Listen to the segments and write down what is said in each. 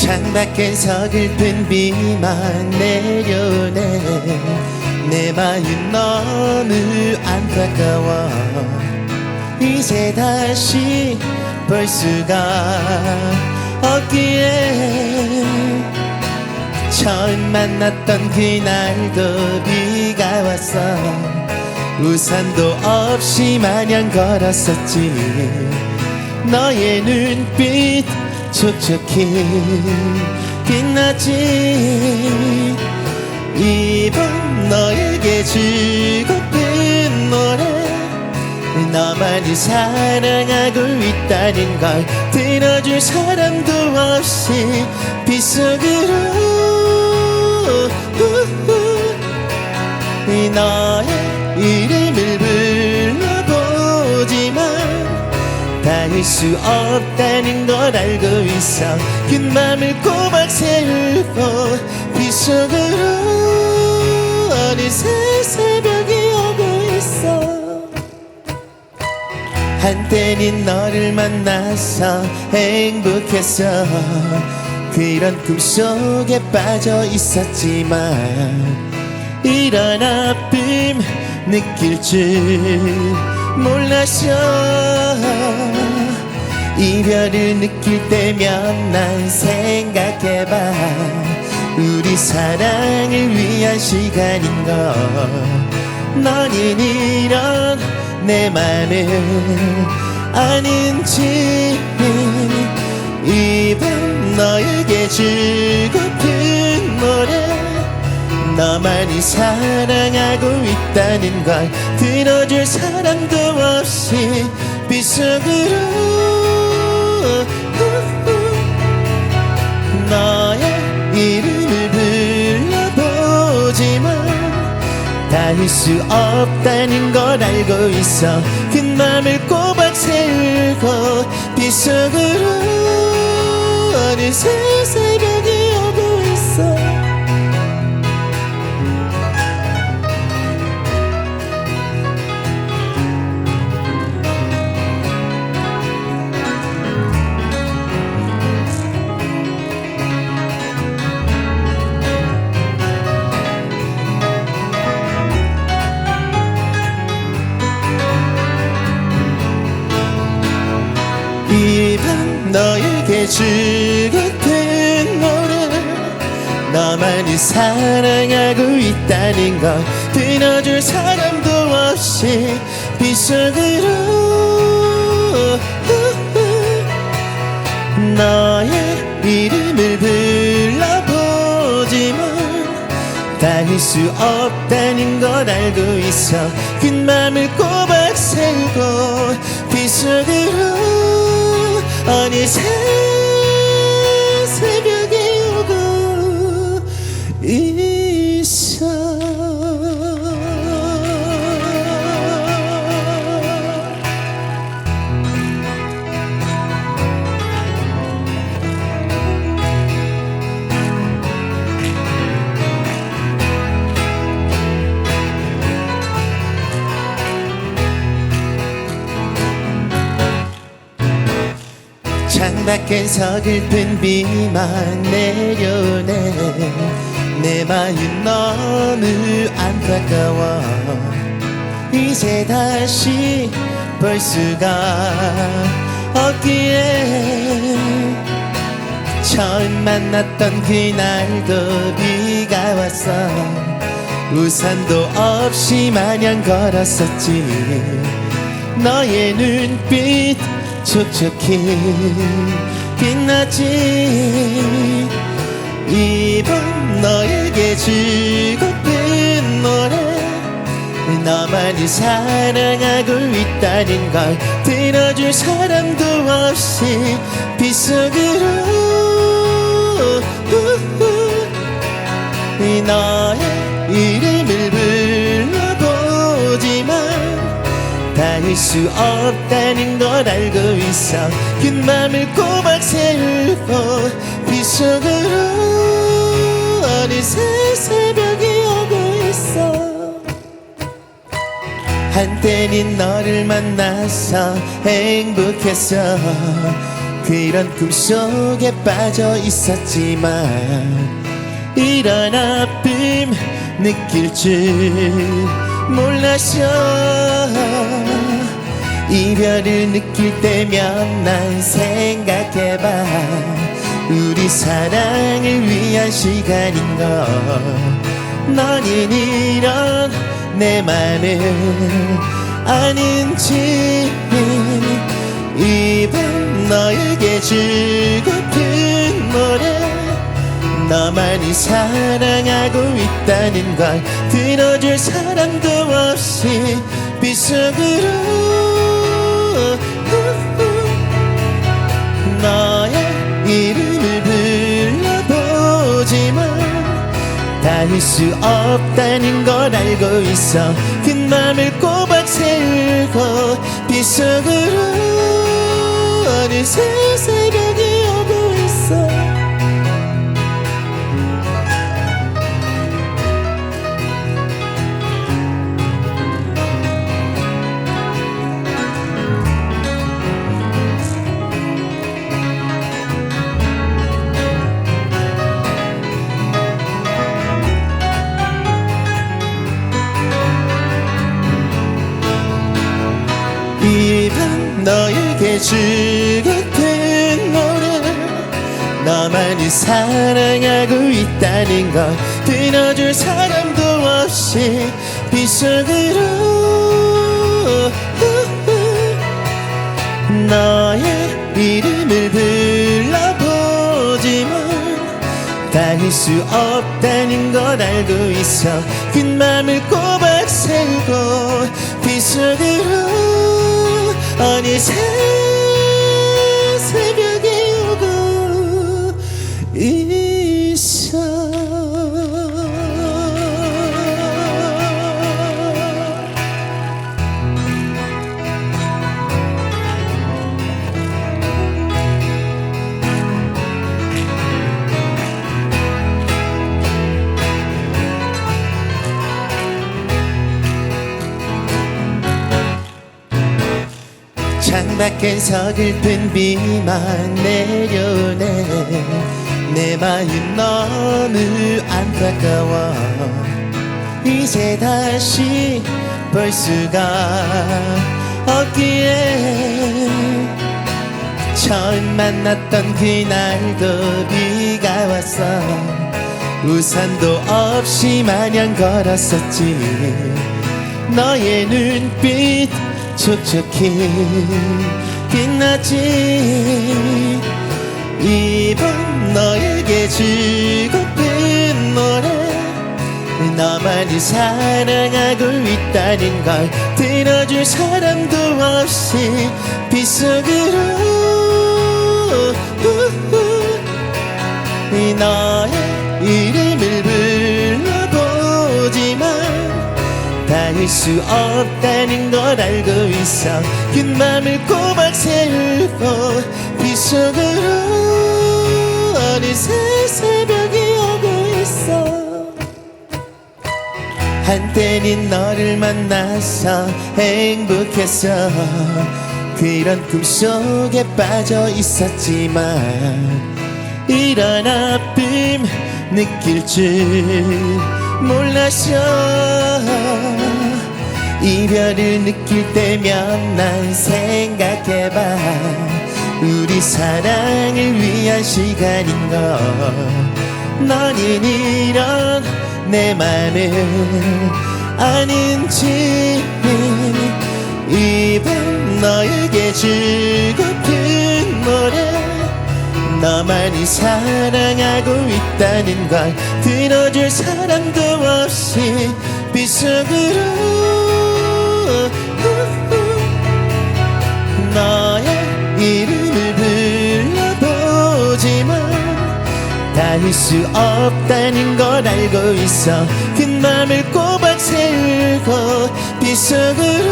창밖엔 서글픈 비만 내려오네. 내 마음 너무 안타까워. 이제 다시 볼 수가 없기에 처음 만났던 그날도 비가 왔어. 우산도 없이 마냥 걸었었지. 너의 눈빛 촉촉히 빛났지. 이번 너에게 주고픈 노래, 너만을 사랑하고 있다는 걸 들어줄 사람도 없이 빗속으로 너의 이름을 불러보지만 닿을 수 없다는 걸 알고 있어. 그 맘을 꼬박 세우고 빗속으로 어느새 새벽이 오고 있어. 한때는 너를 만나서 행복했어. 그런 꿈속에 빠져 있었지만 이런 아픔 느낄 줄 몰랐어. 이별을 느낄 때면 난 생각해봐. 우리 사랑을 위한 시간인걸. 너는 이런 내 맘을 아는지. 이밤 너에게 주고픈 노래, 너만이 사랑하고 있다는 걸 들어줄 사람도 없이 빗속으로 너의 이름을 불러보지만 닿을 수 없다는 걸 알고 있어. 그 맘을 꼬박 세우고 빗속으로 어느새 새벽이 오고 있어. 이밤 너에게 주고픈 노래, 너만을 사랑하고 있다는 걸 들어줄 사람도 없이 빗속으로 너의 이름을 불러보지만 닿을 수 없다는 걸 알고 있어. 그 맘을 꼬박 세우고 빗속으로 어느새 새벽이 오고 있어. 창밖엔 서글픈 비만 내려오네. 내 마음 너무 안타까워. 이제 다시 볼 수가 없기에 처음 만났던 그날도 비가 왔어. 우산도 없이 마냥 걸었었지. 너의 눈빛 촉촉히 빛났지. 이번 너에게 주고픈 노래, 너만을 사랑하고 있다는 걸 들어줄 사람도 없이 빗속으로 너의 이름을 불러보지만 닿을 수 없다는 걸 알고 있어. 그 맘을 꼬박 세우고 빗속으로 어느새 새벽이 오고 있어. 한때는 너를 만나서 행복했어. 그런 꿈속에 빠져 있었지만 이런 아픔 느낄 줄 몰랐어. 이별을 느낄 때면 난 생각해봐, 우리 사랑을 위한 시간인걸. 너는 이런 내 맘을 아는지, 이밤 너에게 주고픈 노래, 너만이 사랑하고 있다는 걸 들어줄 사람도 없이 빗속으로 너의 이름을 불러보지만 닿을 수 없다는 걸 알고 있어. 그 맘을 꼬박 세우고 빗속으로 어느새 새벽이 오고 있어. 이 밤 너에게 주고픈 노래, 너만이 사랑하고 있다는 걸 들어줄 사람도 없이 빗속으로 너의 이름을 불러보지만 닿을 수 없다는 걸 알고 있어. 그 맘을 꼬박 세우고 빗속으로 어느새 새벽이 오고 있어. 창밖엔 서글픈 비만 내려오네. 내 마음 너무 안타까워. 이제 다시 볼 수가 없기에 처음 만났던 그날도 비가 왔어. 우산도 없이 마냥 걸었었지. 너의 눈빛 촉촉히 빛나지. 이밤 너에게 주고픈 노래, 너만이 사랑하고 있다는 걸 들어줄 사람도 없이 빗속으로 너의 이름을 불러보지만 닿을 수 없다는 걸 알고 있어. 그 맘을 꼬박 세우고 빗속으로 어느새 새벽이 오고 있어. 한때는 너를 만나서 행복했어. 그런 꿈속에 빠져 있었지만 이런 아픔 느낄 줄 몰랐어. 이별을 느낄 때면 난 생각해봐, 우리 사랑을 위한 시간인걸. 너는 이런 내 맘을 아는지, 이밤 너에게 주고픈 노래, 너만이 사랑하고 있다는 걸 들어줄 사람도 없이 빗속으로 너의 이름을 불러보지만 닿을 수 없다는 걸 알고 있어. 그 맘을 꼬박 세우고 빗속으로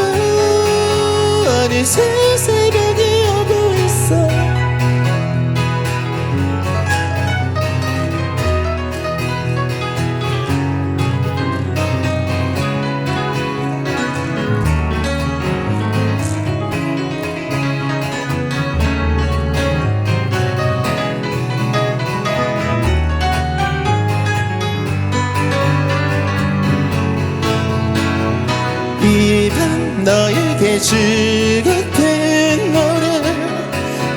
어느새 새벽이 오고 있어. 즐겁은 노래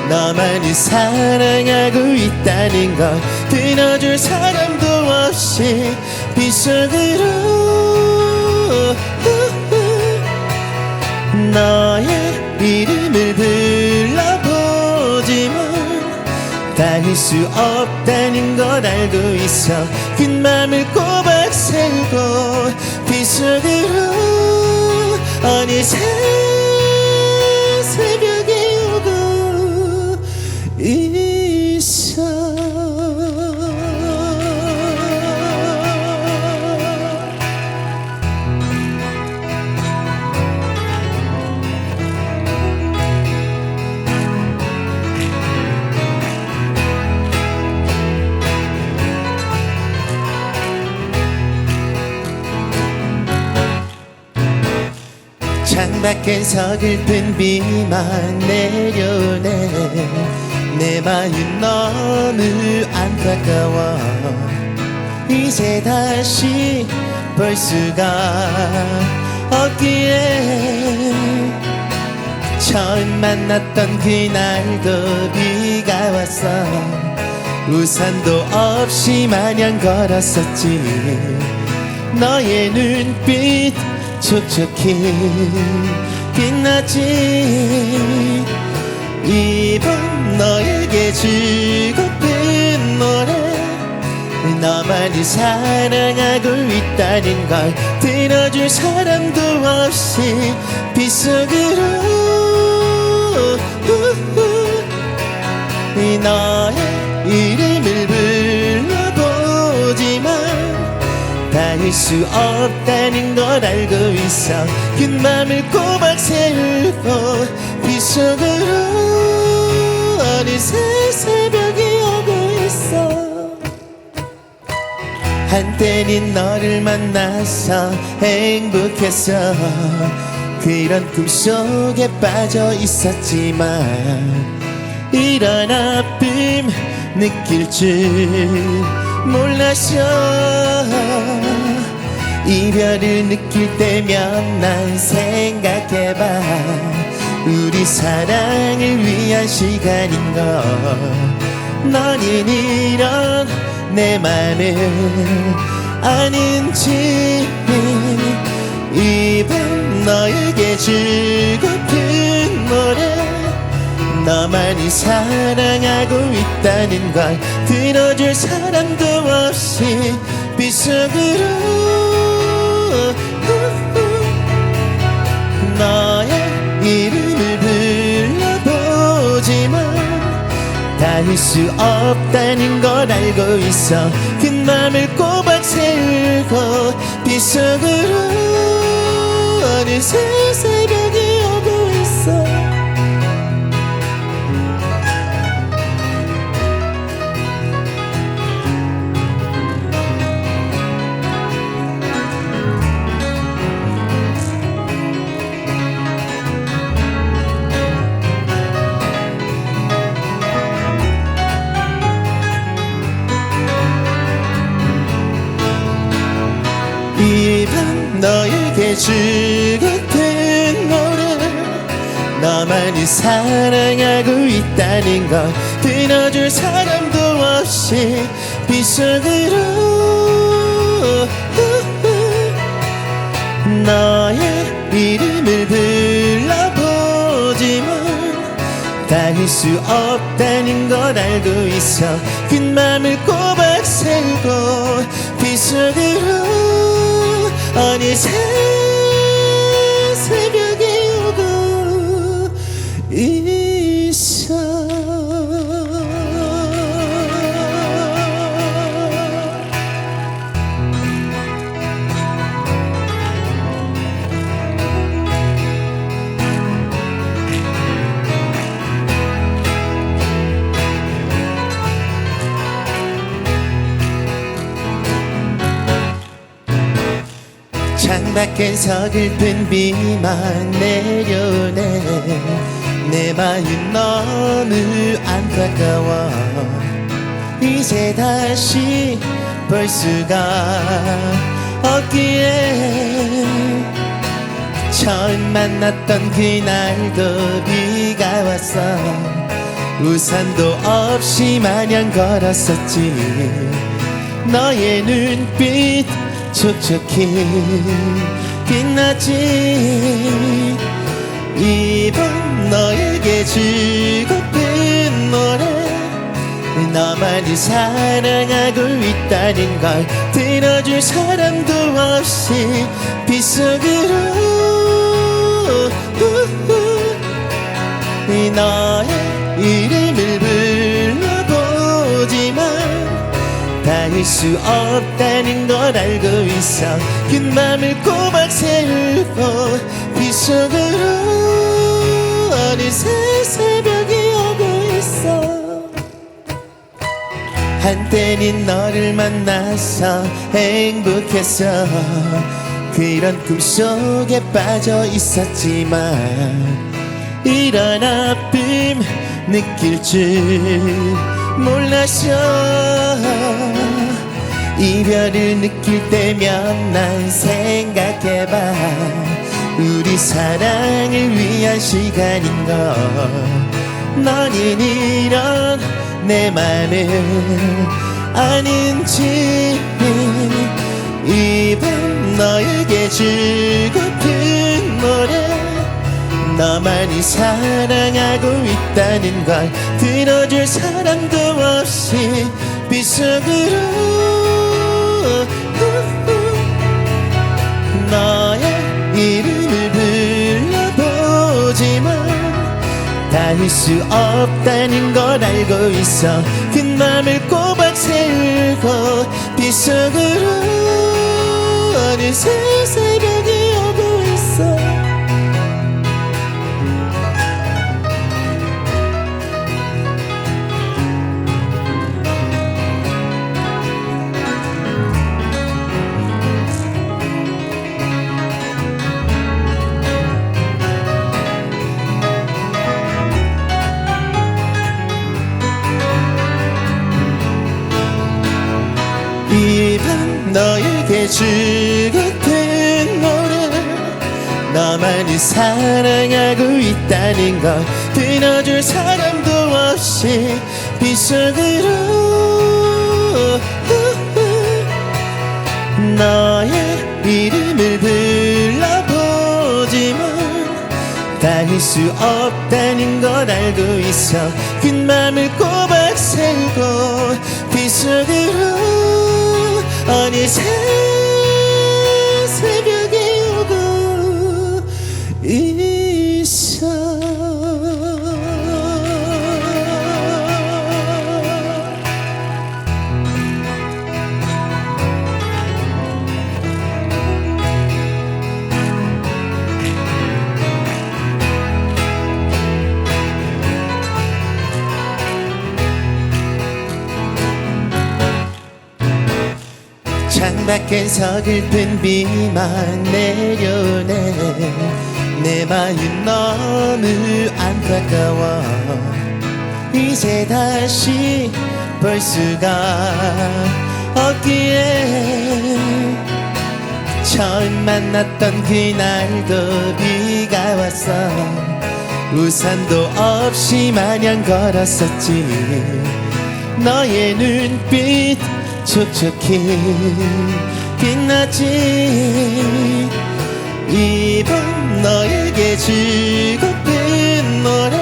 너만이 사랑하고 있다는 걸 들어줄 사람도 없이 빗속으로 너의 이름을 불러보지만 닿을 수 없다는 걸 알고 있어 큰 맘을 꼬박 세우고 빗속으로 어느새 새벽이 오고 있어. 창밖엔 서글픈 비만 내려오네 내 마음 너무 안타까워 이제 다시 볼 수가 없기에 처음 만났던 그날도 비가 왔어 우산도 없이 마냥 걸었었지 너의 눈빛 촉촉히 빛나지 이번 너에게 즐겁은 노래 너만이 사랑하고 있다는 걸 들어줄 사람도 없이 빗속으로 너의 이름을 불러보지만 닿을 수 없다는 걸 알고 있어 큰 맘을 꼬박 세우고 빗속으로 어느새 새벽이 오고 있어 한때는 너를 만나서 행복했어 그런 꿈속에 빠져 있었지만 이런 아픔 느낄 줄 몰랐어 이별을 느낄 때면 난 생각해봐 우리 사랑을 위한 시간인걸 너는 이런 내 맘을 아는지 이번 너에게 즐겁은 노래 너만이 사랑하고 있다는 걸 들어줄 사람도 없이 빗속으로 너의 이름을 불러보지만 닿을 수 없다는 걸 알고 있어 큰 맘을 꼬박 세우고 빗속으로 어느새 새벽이 오고 있어 이밤 너에게 즐겁은 노래 너만이 사랑하고 있다는 걸 들어줄 사람도 없이 빗속으로 너의 이름을 불러보지만 닿을 수 없다는 걸 알고 있어 큰 맘을 꼬박 세우고 빗속으로 어느새 새벽이 오고 있어 창밖엔 서글픈 비만 내려오네 내 마음 너무 안타까워 이제 다시 볼 수가 없기에 처음 만났던 그날도 비가 왔어. 우산도 없이 마냥 걸었었지. 너의 눈빛 촉촉히 빛났지. 이번 너에게 주고픈 노래, 너만이 사랑하고 있다는 걸 들어줄 사람도 없이 빗속으로 너의 이름을 불러보지만 닿을 수 없다는 걸 알고 있어. 그 맘을 꼬박 세우고 빗속으로 어느새 새벽이 오고 있어. 한때는 너를 만나서 행복했어. 그런 꿈속에 빠져 있었지만 이런 아픔 느낄 줄 몰랐어. 이별을 느낄 때면 난 생각해봐. 우리 사랑을 위한 시간인걸. 너는 이런 내 맘을 아는지. 이밤 너에게 주고픈 노래, 너만이 사랑하고 있다는 걸 들어줄 사람도 없이 빗속으로 너의 이름을 불러보지만 닿을 수 없다는 걸 알고 있어. 그 맘을 꼬박 세우고 빗속으로 어느새 새벽이 오고 있어. 이 밤 너에게 주고픈 노래, 너만이 사랑하고 있다는 걸 들어줄 사람도 없이 빗속으로 너의 이름을 불러보지만 닿을 수 없다는 걸 알고 있어. 그 맘을 꼬박 세우고 빗속으로 어느새 새벽이 오고 있어. 창밖엔 서글픈 비만 내려오네. 내 마음 너무 안타까워. 이제 다시 볼 수가 없기에 처음 만났던 그날도 비가 왔어. 우산도 없이 마냥 걸었었지. 너의 눈빛 촉촉히 빛났지. 이밤 너에게 주고픈 노래,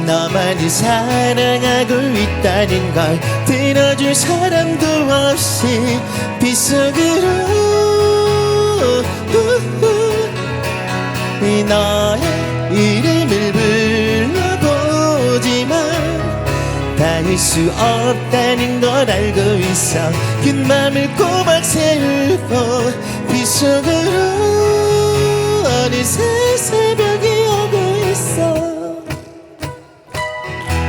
너만이 사랑하고 있다는 걸 들어줄 사람도 없이 빗속으로 너의 이름을 불러보지만 닿을 수 없다는 걸 알고 있어. 그 맘을 꼬박 세우고 빗속으로 어느새 새벽이 오고 있어.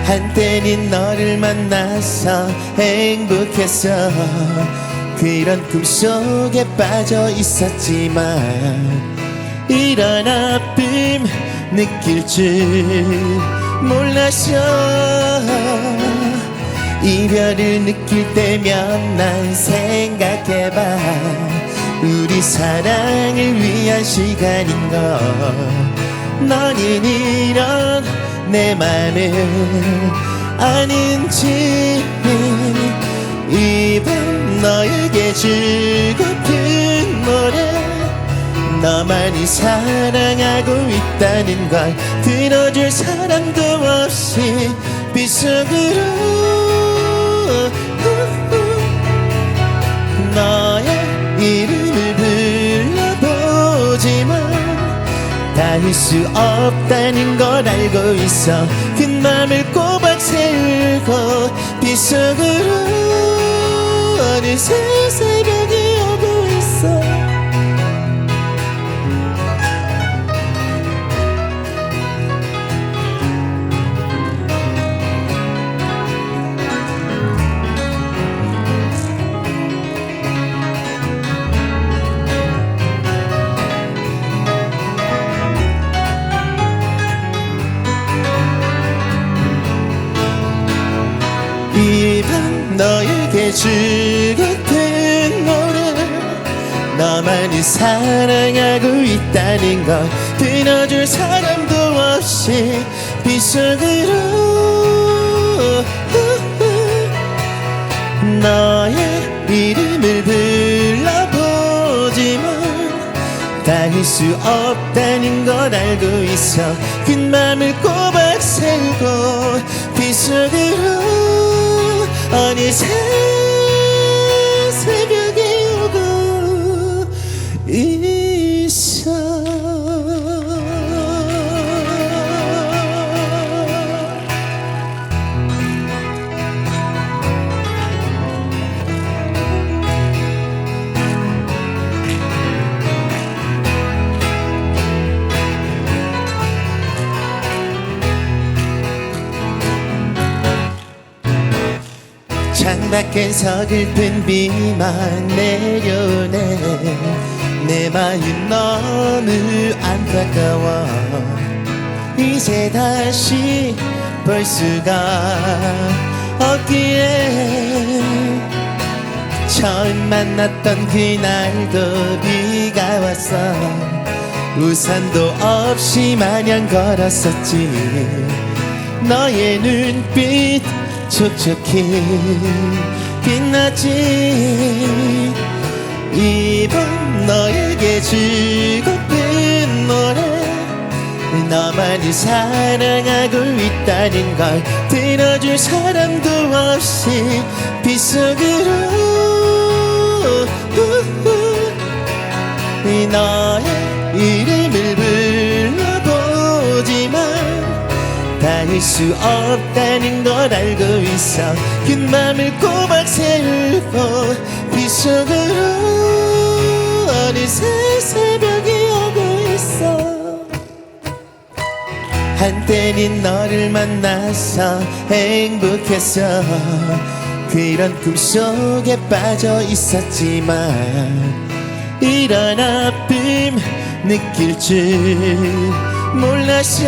한때는 너를 만나서 행복했어. 그런 꿈속에 빠져 있었지만 이런 아픔 느낄 줄 몰랐어. 이별을 느낄 때면 난 생각해봐. 우리 사랑을 위한 시간인걸. 너는 이런 내 맘을 아는지 이 밤 너에게 주고픈 노래. 너만이 사랑하고 있다는 걸 들어줄 사람도 없이 빗속으로 너의 이름을 불러보지만 닿을 수 없다는 걸 알고 있어. 그 맘을 꼬박 세우고 빗속으로 어느새 새벽이 오고 있어. 이 밤 너에게 주고픈 노래. 너만을 사랑하고 있다는 걸 들어줄 사람도 없이 빗속으로 너의 이름을 불러보지만 닿을 수 없다는 걸 알고 있어. 그 맘을 꼬박 세우고 빗속으로 어느새 새벽이 오고 있어. 창밖엔 서글픈 비만 내려오네. 내 마음 너무 안타까워. 이제 다시 볼 수가 없기에 처음 만났던 그날도 비가 왔어. 우산도 없이 마냥 걸었었지. 너의 눈빛 촉촉히 빛나지. 이 밤 너에게 주고픈 노래. 너만이 사랑하고 있다는 걸 들어줄 사람도 없이 빗속으로 너의 이름을 불러보지만 닿을 수 없다는 걸 알고 있어. 그 맘을 꼬박 세우고 빗속으로 어느새 새벽이 오고 있어. 한때는 너를 만나서 행복했어. 그런 꿈속에 빠져 있었지만 이런 아픔 느낄 줄 몰랐어.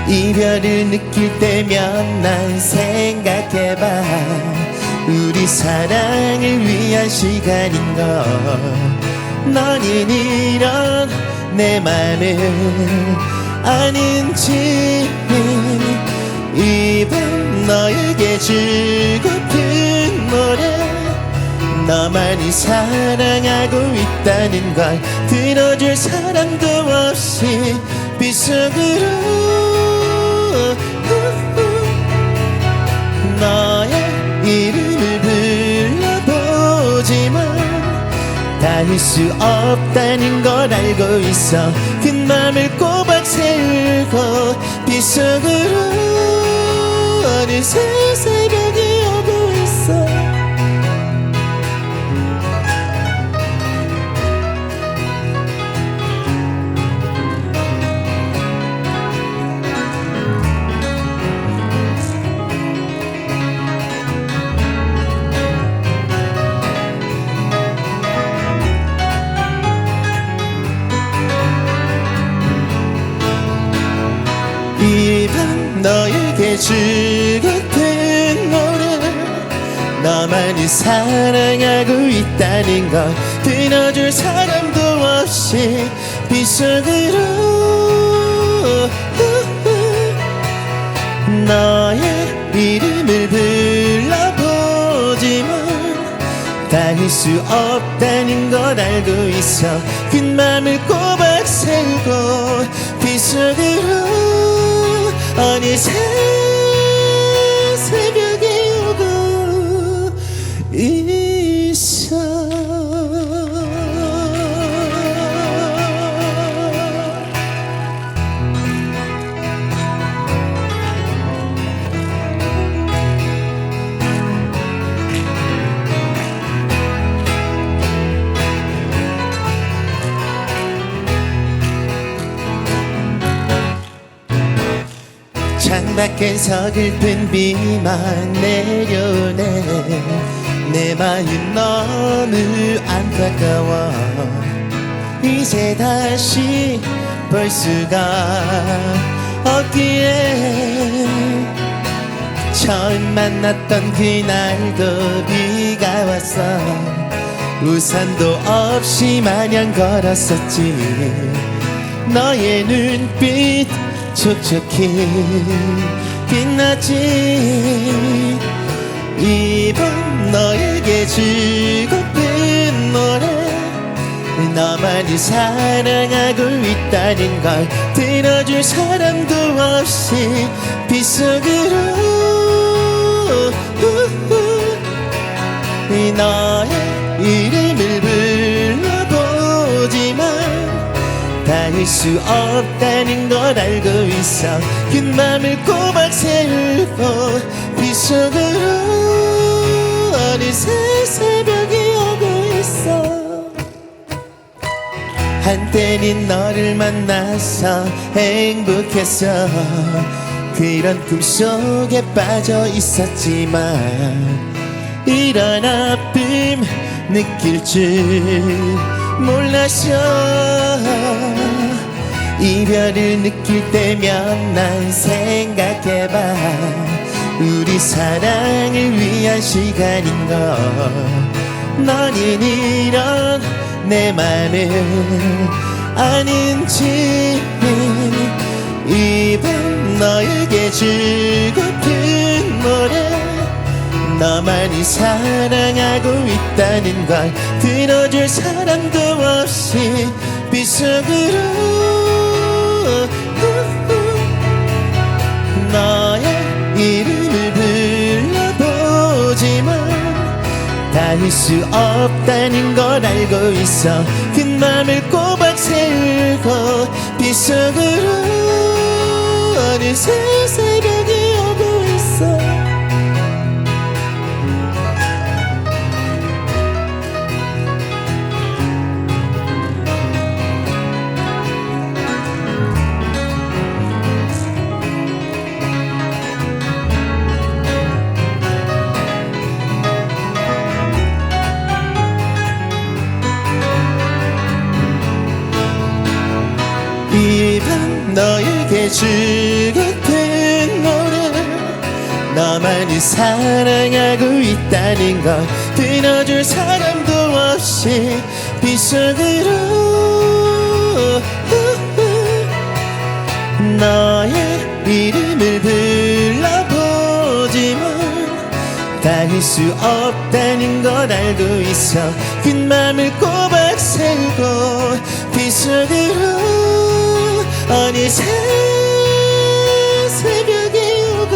이별을 느낄 때면 난 생각해봐. 우리 사랑을 위한 시간인걸. 너는 이런 내 맘을 아는지 이 밤 너에게 주고픈 노래. 너만이 사랑하고 있다는 걸 들어줄 사람도 없이 빗속으로 너의 이름을 불러보지만 닿을 수 없다는 걸 알고 있어. 그 맘을 꼬박 세우고 빗속으로 어느새 새벽이 오고 있어. 이 밤 너에게 주고픈 노래. 너만을 사랑하고 있다는 걸 들어줄 사람도 없이 빗속으로 너의 이름을 불러보지만 닿을 수 없다는 걸 알고 있어. 그 맘을 꼬박 세우고 빗속으로 어느새 새벽이 오고 있어. 창밖엔 서글픈 비만 내려오네. 내 마음 너무 안타까워. 이제 다시 볼 수가 없기에 처음 만났던 그날도 비가 왔어. 우산도 없이 마냥 걸었었지. 너의 눈빛 촉촉히 빛나지. 이번 너에게 주고픈 노래 너만을 사랑하고 있다는 걸 들어줄 사람도 없이 빗속으로 너의 이름을 불러보지만 닿을 수 없다는 걸 알고 있어. 그 맘을 꼬박 세우고 빗속으로 어느새 새벽이 오고 있어. 한때는 너를 만나서 행복했어. 그런 꿈속에 빠져 있었지만 이런 아픔 느낄 줄 몰랐어. 이별을 느낄 때면 난 생각해봐. 우리 사랑을 위한 시간인걸. 너는 이런 내 맘을 아는지. 이번 너에게 주고픈 노래 너만이 사랑하고 있다는 걸 들어줄 사람도 없이 빗속으로 너의 이름을 불러보지만 닿을 수 없다는 걸 알고 있어. 그 맘을 꼬박 세우고 빗속으로 어느새 새벽이 오고 있어. 이 밤 너에게 주고픈 노래 너만을 사랑하고 있다는 걸 들어줄 사람도 없이 빗속으로 너의 이름을 불러보지만 닿을 수 없다는 걸 알고 있어. 그 맘을 꼬박 세우고 빗속으로 어느새 새벽이 오고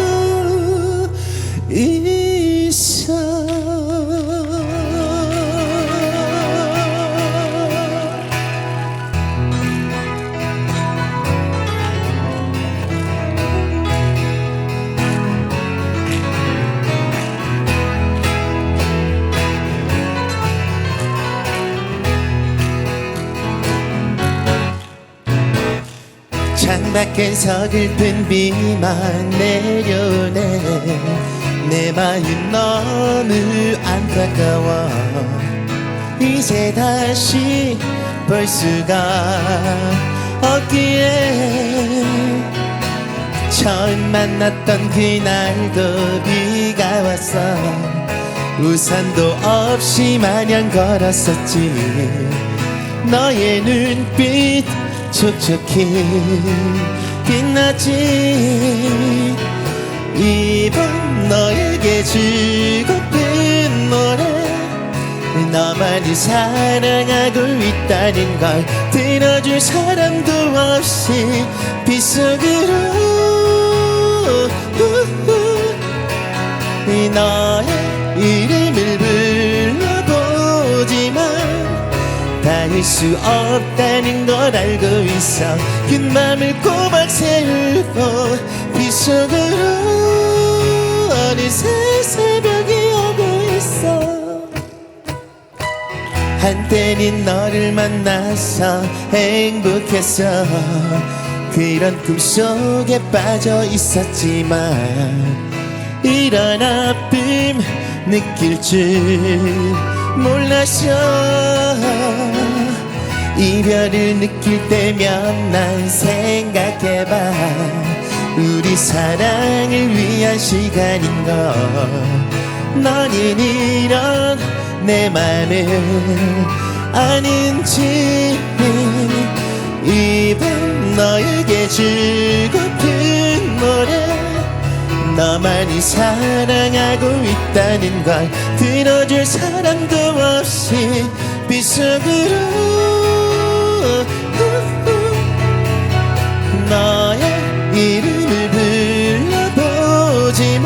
있어. 창밖엔 서글픈 비만 내려오네. 내 마음 너무 안타까워. 이제 다시 볼 수가 없기에 처음 만났던 그날도 비가 왔어. 우산도 없이 마냥 걸었었지. 너의 눈빛 촉촉히 빛났지. 이번 너에게 주고픈 노래, 너만이 사랑하고 있다는 걸 들어줄 사람도 없이 빗속으로 너의 이름을 불러보지만 닿을 수 없다는 걸 알고 있어. 그 맘을 꼬박 세우고 빗속으로 어느새 새벽이 오고 있어. 한때는 너를 만나서 행복했어. 그런 꿈속에 빠져 있었지만 이런 아픔 느낄 줄 몰랐어. 이별을 느낄 때면 난 생각해봐. 우리 사랑을 위한 시간인걸. 너는 이런 내 맘을 아는지. 이번 너에게 주고픈 노래, 너만이 사랑하고 있다는 걸 들어줄 사람도 없이 빗속으로 너의 이름을 불러보지만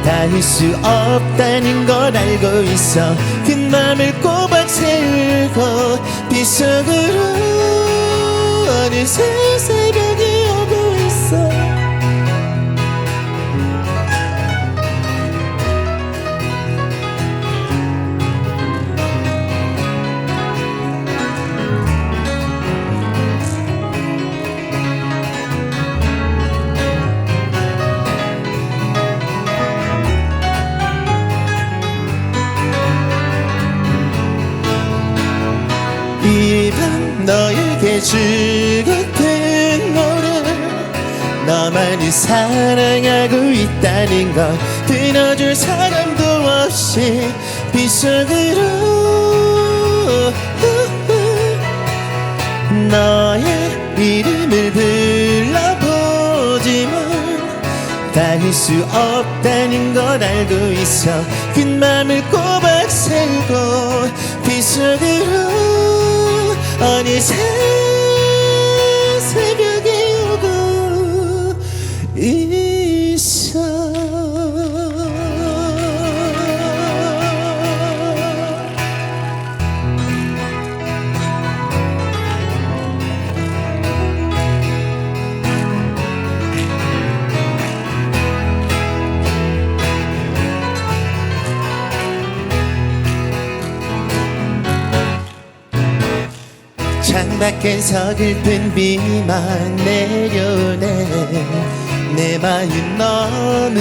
닿을 수 없다는 걸 알고 있어. 그 맘을 꼬박 세우고 빗속으로 어느새 새벽이 오고 있어. 이밤 너에게 주고픈 노래, 너만이 사랑하고 있다는 걸 들어줄 사람도 없이 빗속으로 너의 이름을 불러보지만 닿을 수 없다는 걸 알고 있어. 그 맘을 꼬박 세우고 빗속으로 어느새 새벽이 오고 있어. 창밖엔 서글픈 비만 내려오네. 내 마음 너무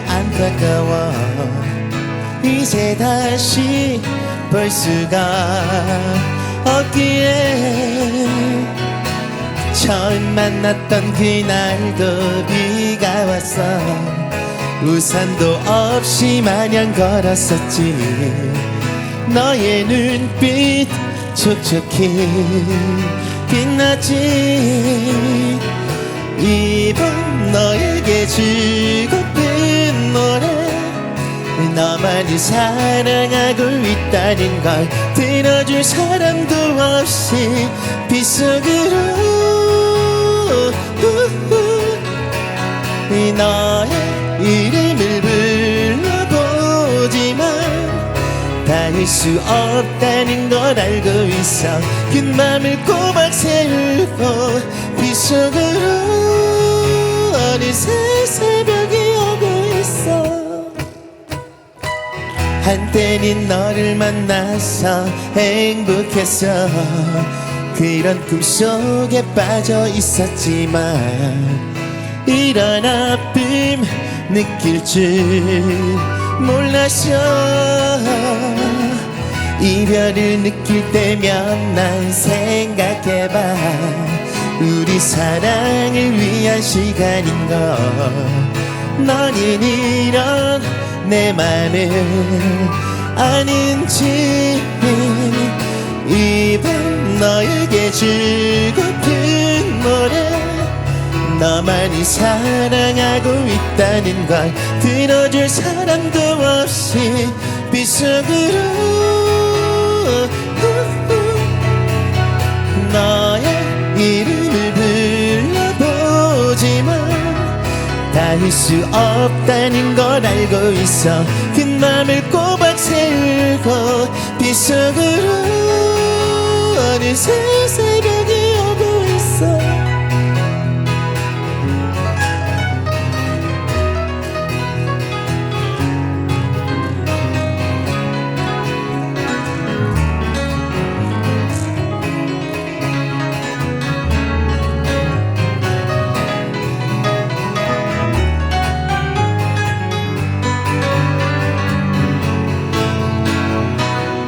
안타까워. 이제 다시 볼 수가 없기에. 처음 만났던 그날도 비가 왔어. 우산도 없이 마냥 걸었었지. 너의 눈빛 촉촉히 빛났지. 이번 너에게 주고픈 노래, 너만이 사랑하고 있다는 걸 들어줄 사람도 없이 빗속으로 너의 이름을 불러보지만 닿을 수 없다는 걸 알고 있어. 그 맘을 꼬박 세우고 빗속으로 어느새 새벽이 오고 있어. 한때는 너를 만나서 행복했어. 그런 꿈속에 빠져 있었지만 이런 아픔 느낄 줄 몰랐어. 이별을 느낄 때면 난 생각해봐. 우리 사랑을 위한 시간인걸. 너는 이런 내 맘을 아는지 이밤 너에게 주고픈 노래 너만이 사랑하고 있다는 걸 들어줄 사람도 없이 빗속으로 너의 이름을 불러보지만 닿을 수 없다는 걸 알고 있어 큰 맘을 꼬박 세우고 빗속으로 어느새 새벽이 오고 있어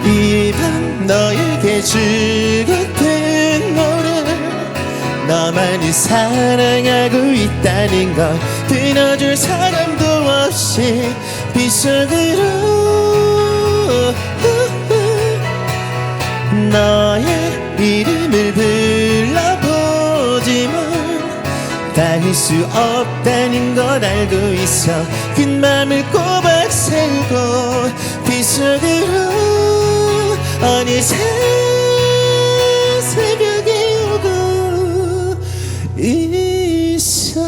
이 밤 너에게 주고픈 노래 너만을 사랑하고 있다는 걸 들어줄 사람도 없이 빗속으로 너의 이름을 불러보지만 닿을 수 없다는 걸 알고 있어 큰 맘을 꼬박 세우고 빗속으로 어느새 새벽이 오고 있어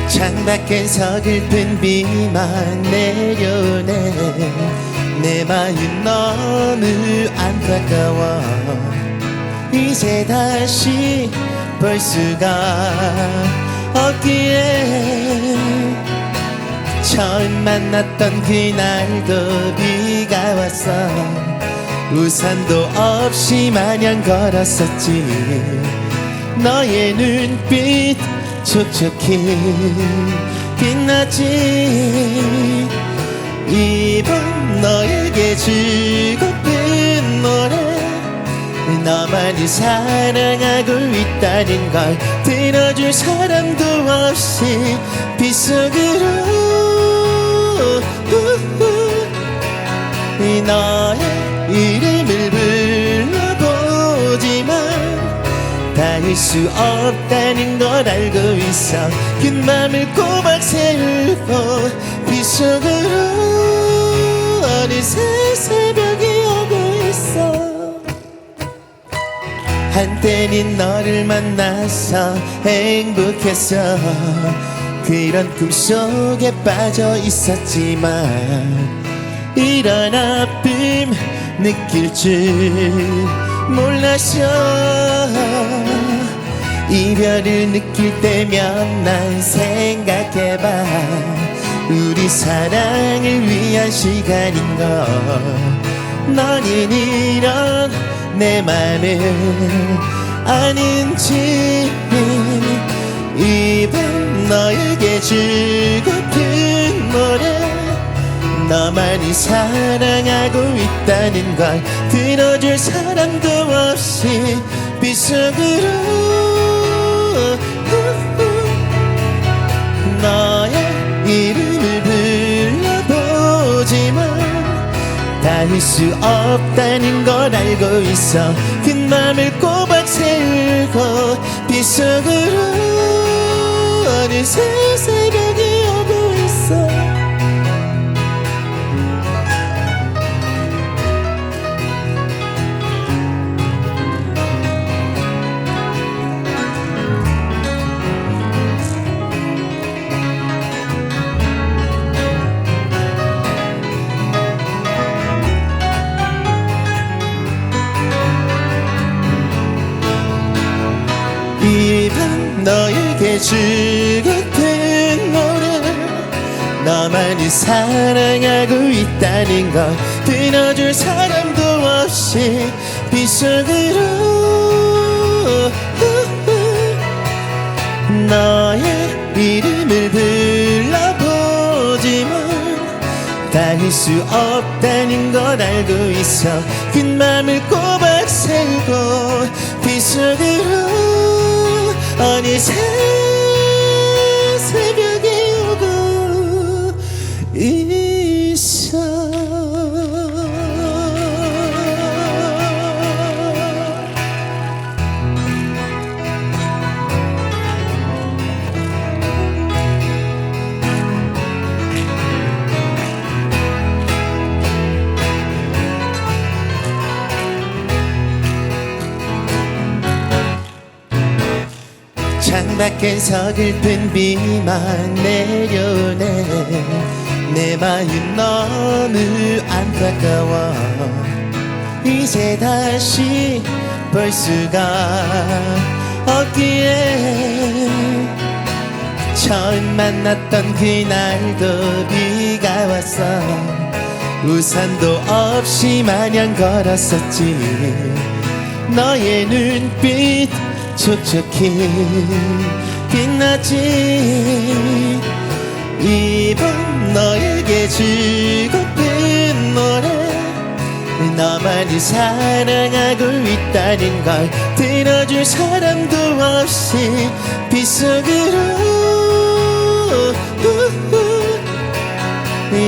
창밖엔 서글픈 비만 내려오네 내 마음 너무 안타까워 이제 다시 볼 수가 없기에 처음 만났던 그날도 비가 왔어 우산도 없이 마냥 걸었었지 너의 눈빛 촉촉히 빛나지 이밤 너에게 주고픈 노래 너만이 사랑하고 있다는 걸 들어줄 사람도 없이 빗속으로 너의 이름을 불러보지만 닿을 수 없다는 걸 알고 있어 큰 맘을 꼬박 세우고 빗속으로 어느새 새벽이 오고 있어 한때는 너를 만나서 행복했어 그런 꿈속에 빠져 있었지만 이런 아픔 느낄 줄 몰랐어 이별을 느낄 때면 난 생각해봐 우리 사랑을 위한 시간인걸 너는 이런 내 맘을 아는지 이 밤 너에게 주고픈 노래 너만이 사랑하고 있다는 걸 들어줄 사람도 없이 빗속으로 너의 이름을 불러보지만 닿을 수 없다는 걸 알고 있어 큰 맘을 꼬박 세우고 빗속으로 어느새 새벽이 오고 있어 이 밤 너에게 주고픈 노래 너만이 사랑하고 있다는 걸 들어줄 사람도 없이 빗속으로 너의 이름을 불러보지만 닿을 수 없다는 걸 알고 있어. 큰 맘을 꼬박 세우고 빗속으로 어느새 새벽이 오고 있어. 창밖엔 서글픈 비만 내려오네. 내 마음 너무 안타까워. 이제 다시 볼 수가 없기에 처음 만났던 그날도 비가 왔어. 우산도 없이 마냥 걸었었지. 너의 눈빛 촉촉히 빛나지. 이번 너에게 즐겁은 노래. 너만이 사랑하고 있다는 걸 들어줄 사람도 없이 빗속으로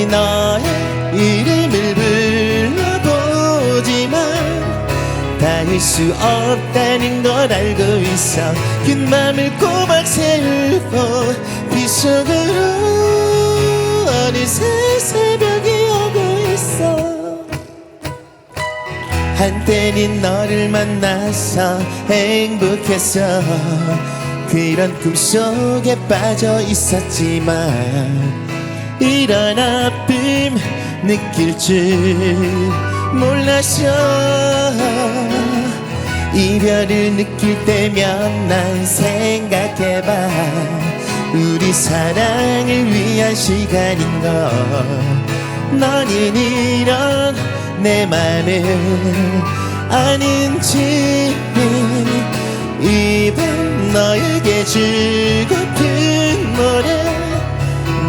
너의 이름을 불러보지만 닿을 수 없다는 걸 알고 있어. 큰 맘을 꼬박 세우고 빗속으로 어느새 새벽이 오고 있어. 한때는 너를 만나서 행복했어. 그런 꿈속에 빠져 있었지만 이런 아픔 느낄 줄 몰랐어. 이별을 느낄 때면 난 생각해봐. 우리 사랑을 위한 시간인걸. 너는 이런 내 맘을 아는지. 이번 너에게 즐겁은 노래.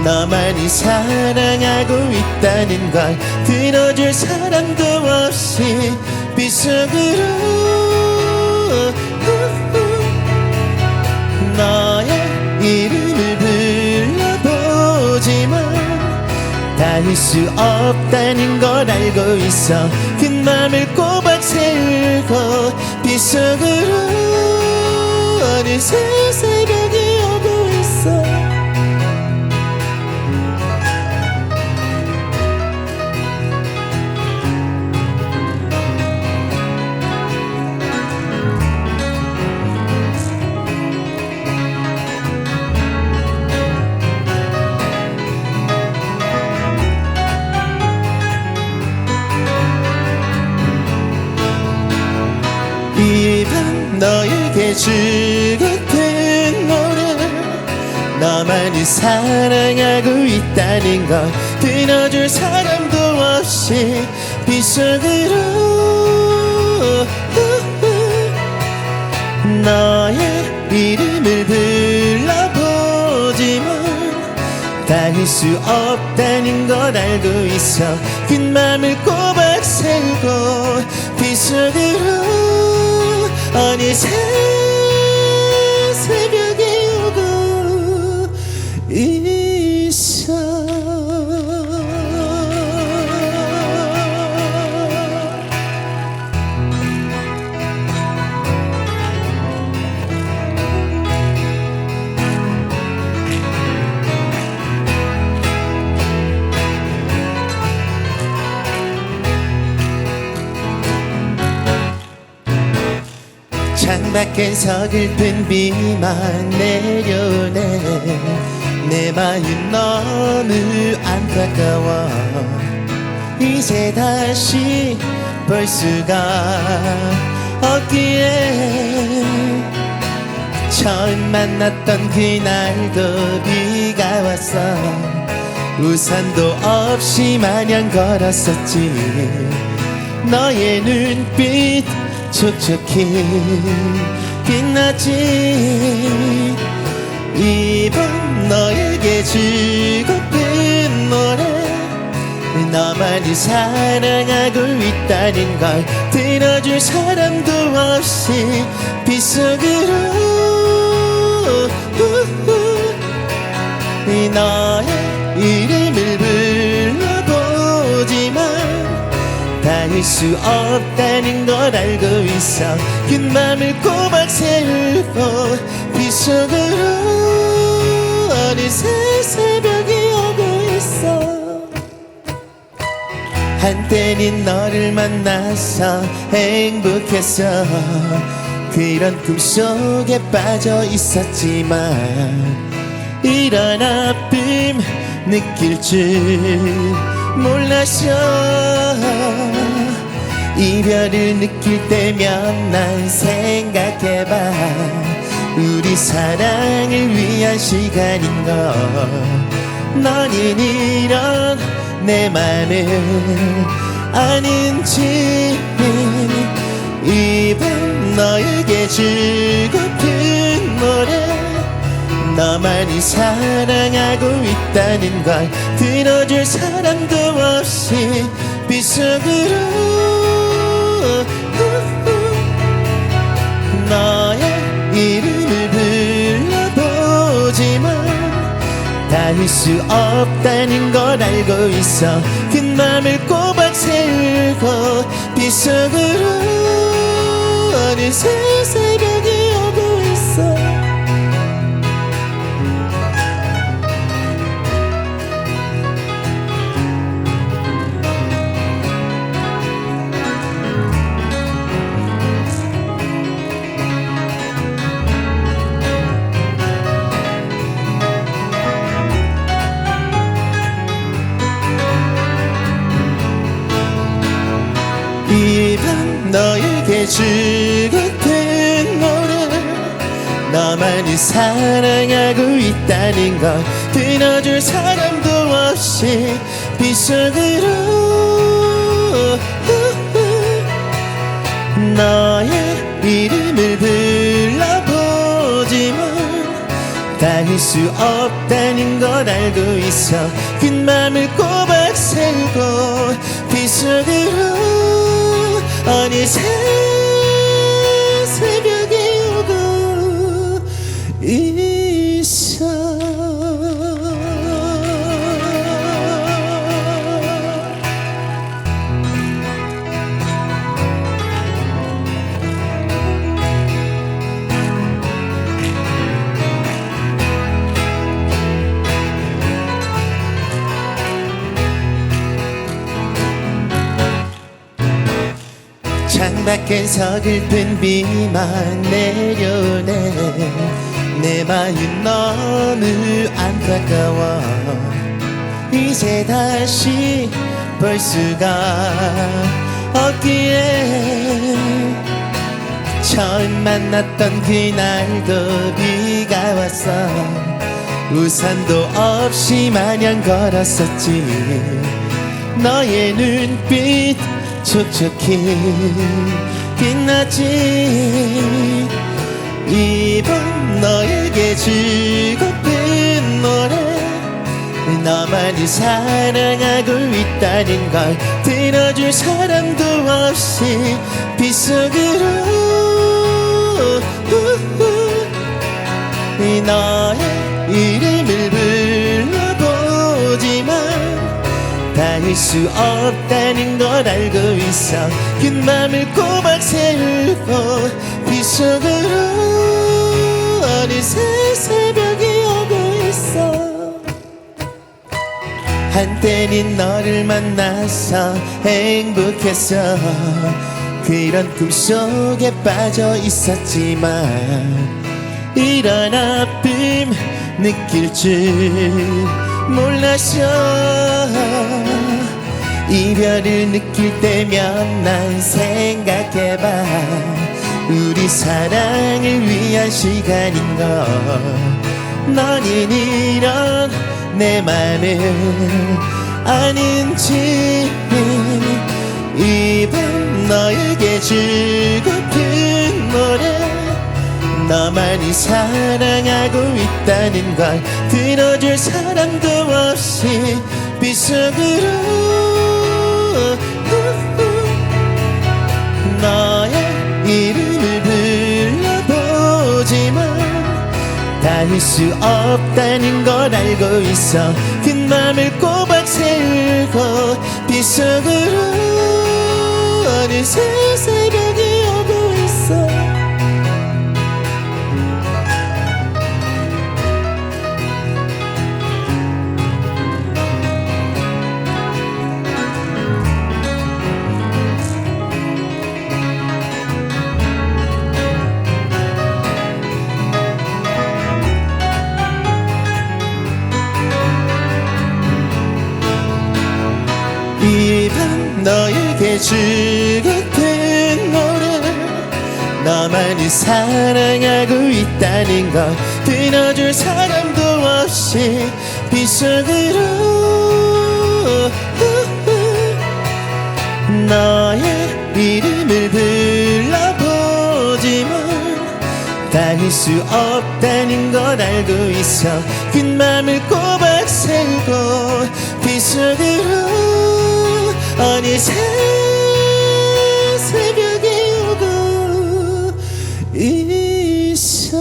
너만이 사랑하고 있다는 걸 들어줄 사람도 없이 빗속으로 너의 이름을 불러보지만 닿을 수 없다는 걸 알고 있어. 큰 맘을 꼬박 세우고 빗속으로 어느새 새벽이 오고 있어. 이밤 너에게 즐겁은 노래. 너만이 사랑하고 있다는 걸 들어줄 사람도 없이 빗속으로 너의 이름을 불러보지만 닿을 수 없다는 걸 알고 있어. 큰 맘을 꼬박 세우고 빗속으로 어느새 새벽이 오고 있어. 창밖엔 서글픈 비만 내려오네. 내 마음 너무 안타까워. 이제 다시 볼 수가 없기에 처음 만났던 그날도 비가 왔어. 우산도 없이 마냥 걸었었지. 너의 눈빛 촉촉히 빛나지. 이번 너에게 주고픈 노래 너만이 사랑하고 있다는 걸 들어줄 사람도 없이 빗속으로 너의 이름을 불러보지만 닿을 수 없다는 걸 알고 있어 긴 맘을 꼬박 세우고 빗속으로 어느새 새벽이 오고 있어 한때는 너를 만나서 행복했어 그런 꿈속에 빠져 있었지만 이런 아픔 느낄 줄 몰랐어 이별을 느낄 때면 난 생각해봐 우리 사랑을 위한 시간인걸 너는 이런 내 맘을 아는지 이번 너에게 주고픈 노래 너만이 사랑하고 있다는 걸 들어줄 사람도 없이 빗속으로 너의 이름을 불러보지만 닿을 수 없다는 걸 알고 있어 큰 맘을 꼬박 세우고 빗속으로 어느새 새벽이 오고 있어 이밤 너에게 주고픈 노래 너만이 사랑하고 있다는 걸 들어줄 사람도 없이 빗속으로 너의 이름을 불러보지만 닿을 수 없다는 걸 알고 있어 긴 맘을 꼬박 세우고 빗속으로 어느새 새벽이 오고 있어 창밖엔 서글픈 비만 내려오네 내 마음 너무 안타까워 이제 다시 볼 수가 없기에 처음 만났던 그날도 비가 왔어 우산도 없이 마냥 걸었었지 너의 눈빛 촉촉히 빛나지 이번 너에게 주고픈 노래 너만이 사랑하고 있다는 걸 들어줄 사람도 없이 빗속으로 너의 이름을 불러보지만 닿을 수 없다는 걸 알고 있어 긴 맘을 꼬박 세우고 빗속으로 어느새 새벽이 오고 있어 한때는 너를 만나서 행복했어 그런 꿈속에 빠져 있었지만 이런 아픔 느낄 줄 몰랐어 이별을 느낄 때면 난 생각해봐 우리 사랑을 위한 시간인걸 너는 이런 내 맘을 아는지 이밤 너에게 주고픈 노래 너만이 사랑하고 있다는 걸 들어줄 사람도 없이 빗속으로 너의 이름을 불러보지만 닿을 수 없다는 걸 알고 있어. 그 맘을 꼬박 세우고 빗속으로 어느새 새벽이 오고 있어. 이 밤 너에게 주고픈 노래 너만을 사랑하고 있다는 걸 들어줄 사람도 없이 빗속으로 너의 이름을 불러보지만 닿을 수 없다는 걸 알고 있어. 그 맘을 꼬박 세우고 빗속으로 어느새 새벽이 오고 있어.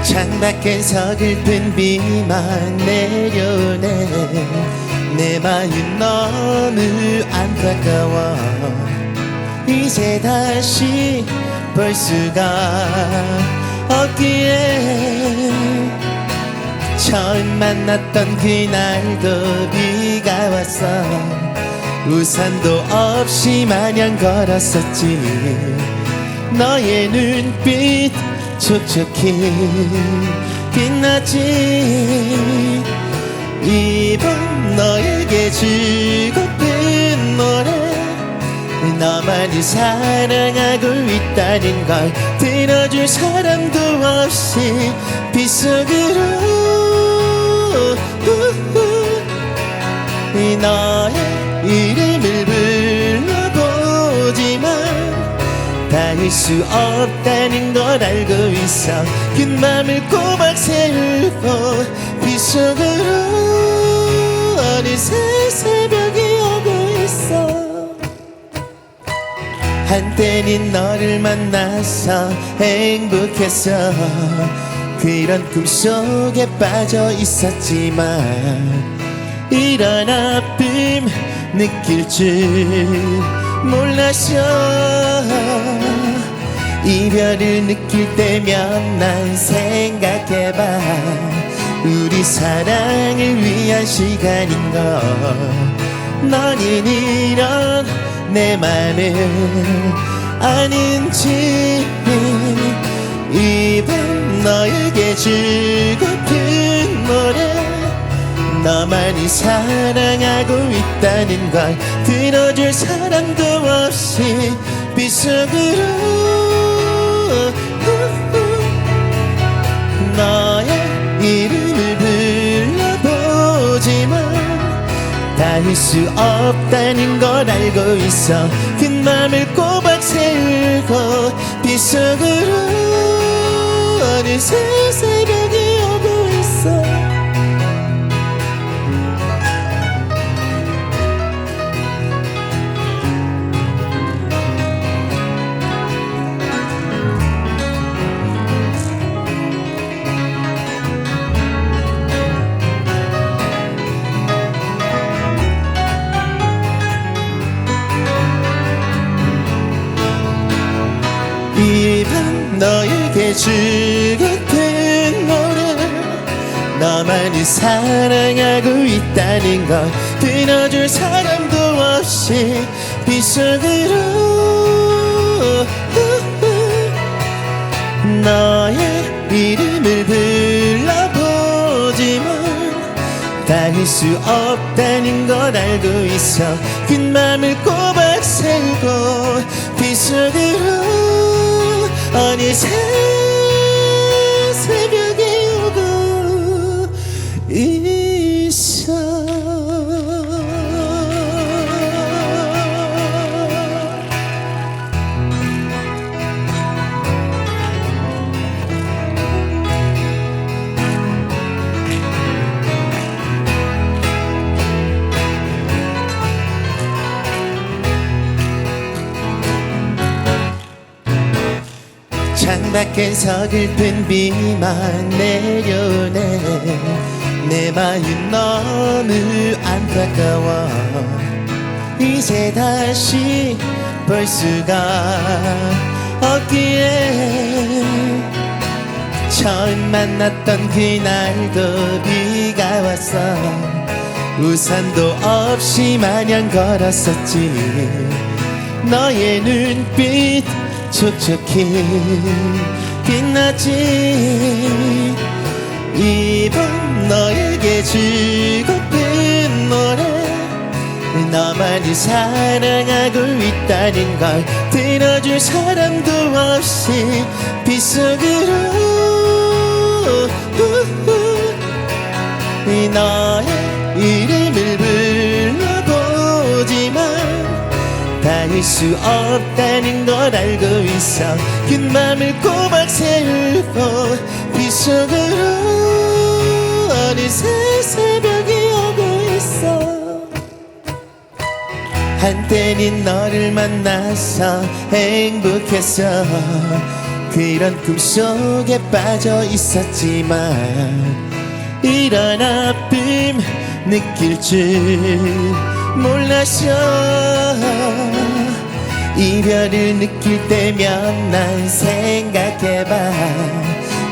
창밖엔 서글픈 비만 내려오네. 내 마음 너무 안타까워. 이제 다시 볼 수가 없기에 처음 만났던 그날도 비가 왔어. 우산도 없이 마냥 걸었었지. 너의 눈빛 촉촉히 빛났지. 이밤 너에게 주고픈 노래 너만이 사랑하고 있다는 걸 들어줄 사람도 없이 빗속으로 너의 이름을 불러보지만 닿을 수 없다는 걸 알고 있어. 그 맘을 꼬박 세우고 빗속으로 어느새 새벽이 오고 있어. 한때는 너를 만나서 행복했어. 그런 꿈속에 빠져 있었지만 이런 아픔 느낄 줄 몰랐어. 이별을 느낄 때면 난 생각해봐. 우리 사랑을 위한 시간인걸. 너는 이런 내 맘을 아는지. 이 밤 너에게 주고픈 노래 너만이 사랑하고 있다는 걸 들어줄 사람도 없이 빗속으로 너의 이름을 불러보지만 닿을 수 없다는 걸 알고 있어. 그 맘을 꼬박 세우고 빗속으로 어느새 새벽이 오고 있어. 이 밤 너에게 주고픈 노래 너만을 사랑하고 있다는 걸 들어줄 사람도 없이 빗속으로 너의 이름을 불러보지만 닿을 수 없다는 걸 알고 있어. 그 맘을 꼬박 세우고 빗속으로 어느새 새벽이 오고 있어. 창밖엔 서글픈 비만 내려오네. 내 마음 너무 안타까워. 이제 다시 볼 수가 없기에 처음 만났던 그날도 비가 왔어. 우산도 없이 마냥 걸었었지. 너의 눈빛 촉촉히 빛나지. 이번 너에게 즐겁은 노래. 너만이 사랑하고 있다는 걸 들어줄 사람도 없이 빗속으로 너의 이름을 불러보지만 닿을 수 없다는 걸 알고 있어. 그 맘을 꼬박 세우고 빗속으로 어느새 새벽이 오고 있어. 한때는 너를 만나서 행복했어. 그런 꿈속에 빠져 있었지만 이런 아픔 느낄 줄 몰랐어. 이별을 느낄 때면 난 생각해봐.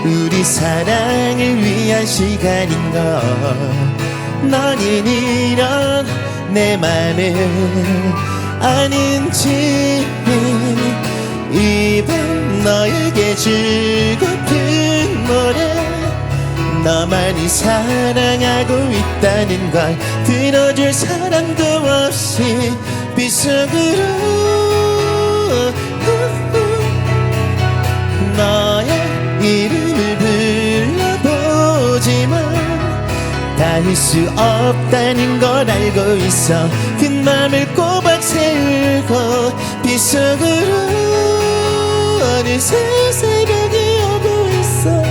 우리 사랑을 위한 시간인걸. 너는 이런 내 맘을 아는지. 이번 너에게 즐겁은 노래. 너만이 사랑하고 있다는 걸 들어줄 사람도 없이 빗속으로 너의 이름을 불러보지만 닿을 수 없다는 걸 알고 있어. 그 맘을 꼬박 세우고 빗속으로 어느새 새벽이 오고 있어.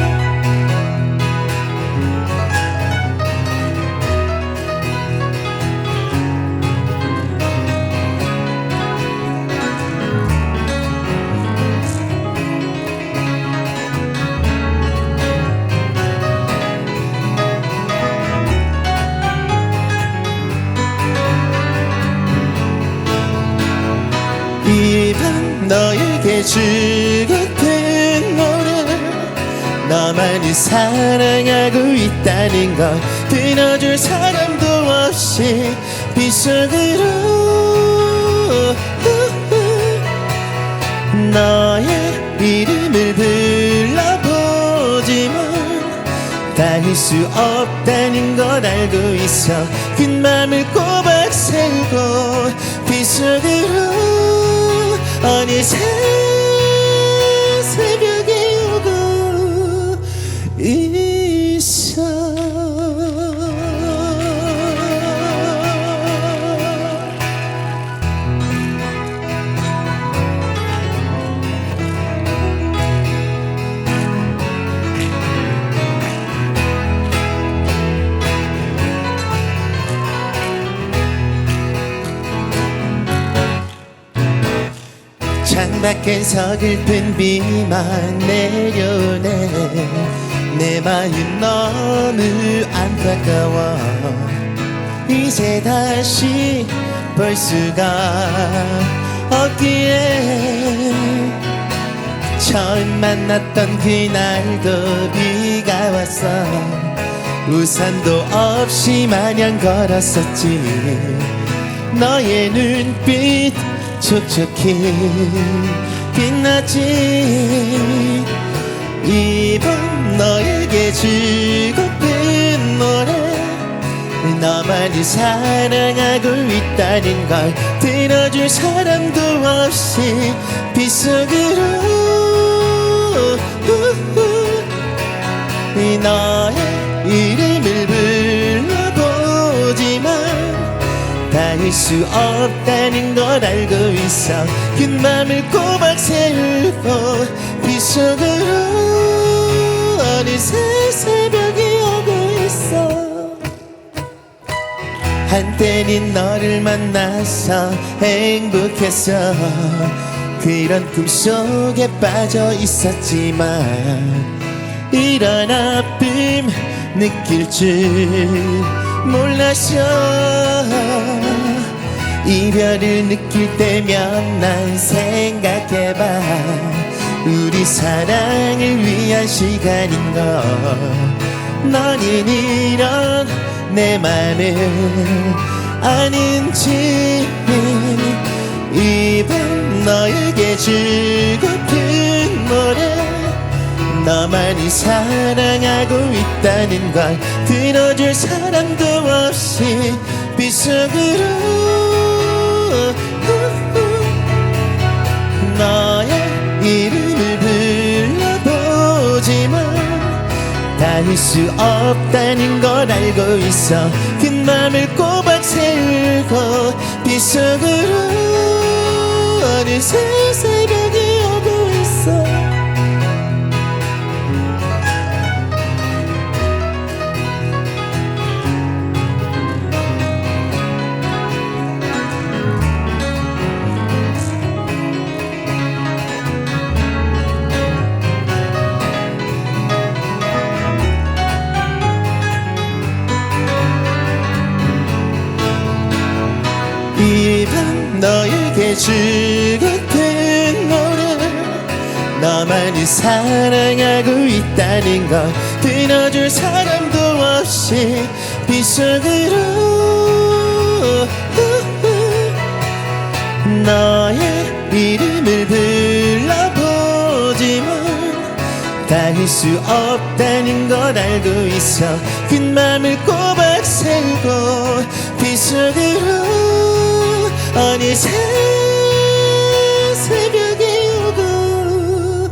이밤 너에게 즐겁은 노래. 너만이 사랑하고 있다는 걸 들어줄 사람도 없이 빗속으로 너의 이름을 불러보지만 닿을 수 없다는 걸 알고 있어. 그 맘을 꼬박 세우고 빗속으로 어느새 새벽이 오고 있어. 창밖엔 서글픈 비만 내려오네. 내 마음 너무 안타까워. 이제 다시 볼 수가 없기에 처음 만났던 그날도 비가 왔어. 우산도 없이 마냥 걸었었지. 너의 눈빛 촉촉히 빛나지. 이번 너에게 즐겁은 노래. 너만이 사랑하고 있다는 걸 들어줄 사람도 없이 빗속으로 너의 이름을 불러보지만 닿을 수 없다는 걸 알고 있어. 긴 맘을 꼬박 세우고 빗속으로 어느새 새벽이 오고 있어. 한때는 너를 만나서 행복했어. 그런 꿈속에 빠져 있었지만 이런 아픔 느낄 줄 몰랐어. 이별을 느낄 때면 난 생각해봐. 우리 사랑을 위한 시간인걸. 너는 이런 내 맘을 아는지 이밤 너에게 주고픈 노래. 너만이 사랑하고 있다는 걸 들어줄 사람도 없이 빗속으로 너의 이름을 불러보지만 닿을 수 없다는 걸 알고 있어. 긴 맘을 꼬박 세우고 빗속으로 어느새 새벽이 오고 있어. 이 밤 너에게 주고픈 노래. 너만이 사랑하고 있다는 걸 들어줄 사람도 없이 빗속으로 너의 이름을 불러보지만 닿을 수 없다는 걸 알고 있어. 긴 맘을 꼬박 세우고 빗속으로 어느새 새벽이 오고